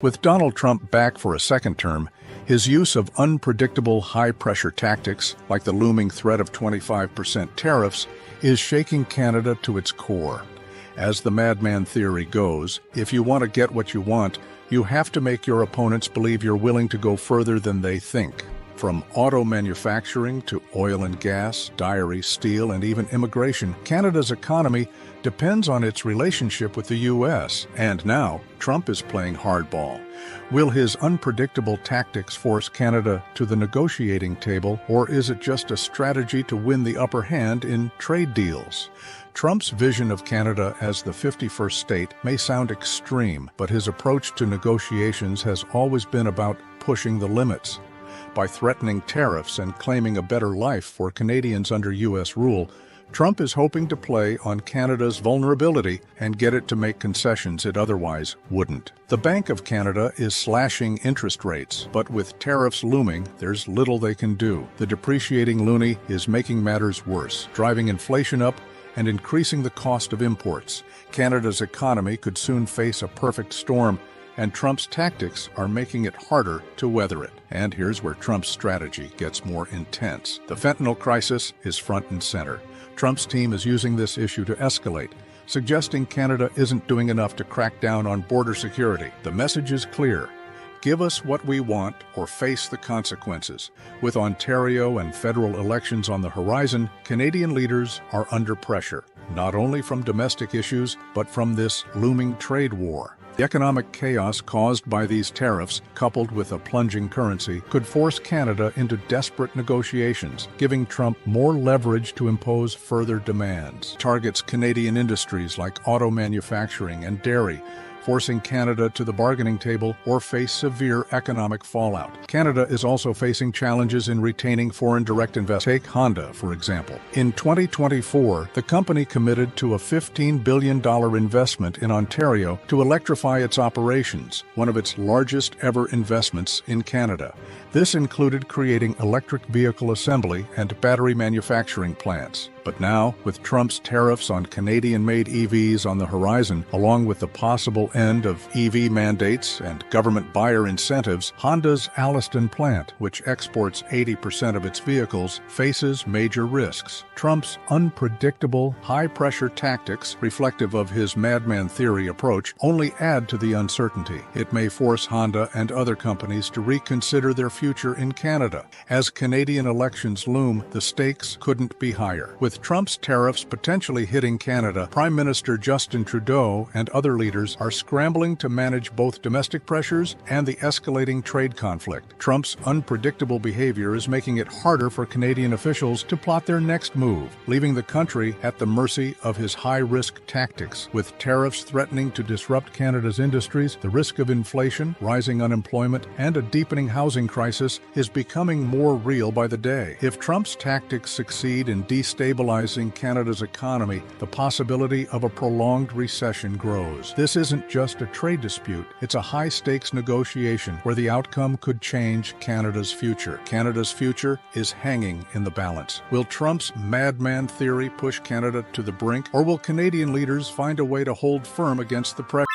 With Donald Trump back for a second term, his use of unpredictable high-pressure tactics, like the looming threat of 25% tariffs, is shaking Canada to its core. As the madman theory goes, if you want to get what you want, you have to make your opponents believe you're willing to go further than they think. From auto manufacturing to oil and gas, dairy, steel, and even immigration, Canada's economy depends on its relationship with the U.S. And now, Trump is playing hardball. Will his unpredictable tactics force Canada to the negotiating table, or is it just a strategy to win the upper hand in trade deals? Trump's vision of Canada as the 51st state may sound extreme, but his approach to negotiations has always been about pushing the limits. By threatening tariffs and claiming a better life for Canadians under U.S. rule, Trump is hoping to play on Canada's vulnerability and get it to make concessions it otherwise wouldn't. The Bank of Canada is slashing interest rates, but with tariffs looming, there's little they can do. The depreciating loonie is making matters worse, driving inflation up and increasing the cost of imports. Canada's economy could soon face a perfect storm, and Trump's tactics are making it harder to weather it. And here's where Trump's strategy gets more intense. The fentanyl crisis is front and center. Trump's team is using this issue to escalate, suggesting Canada isn't doing enough to crack down on border security. The message is clear. Give us what we want or face the consequences. With Ontario and federal elections on the horizon, Canadian leaders are under pressure, not only from domestic issues, but from this looming trade war. The economic chaos caused by these tariffs, coupled with a plunging currency, could force Canada into desperate negotiations, giving Trump more leverage to impose further demands. Targets Canadian industries like auto manufacturing and dairy, forcing Canada to the bargaining table or face severe economic fallout. Canada is also facing challenges in retaining foreign direct investment. Take Honda, for example. In 2024, the company committed to a $15 billion investment in Ontario to electrify its operations, one of its largest ever investments in Canada. This included creating electric vehicle assembly and battery manufacturing plants. But now, with Trump's tariffs on Canadian-made EVs on the horizon, along with the possible end of EV mandates and government buyer incentives, Honda's Alliston plant, which exports 80% of its vehicles, faces major risks. Trump's unpredictable, high-pressure tactics, reflective of his madman theory approach, only add to the uncertainty. It may force Honda and other companies to reconsider their future in Canada. As Canadian elections loom, the stakes couldn't be higher. With Trump's tariffs potentially hitting Canada, Prime Minister Justin Trudeau and other leaders are scrambling to manage both domestic pressures and the escalating trade conflict. Trump's unpredictable behavior is making it harder for Canadian officials to plot their next move, leaving the country at the mercy of his high-risk tactics. With tariffs threatening to disrupt Canada's industries, the risk of inflation, rising unemployment, and a deepening housing crisis is becoming more real by the day. If Trump's tactics succeed in destabilizing Canada's economy, the possibility of a prolonged recession grows. This isn't just a trade dispute, it's a high-stakes negotiation where the outcome could change Canada's future. Canada's future is hanging in the balance. Will Trump's madman theory push Canada to the brink, or will Canadian leaders find a way to hold firm against the pressure?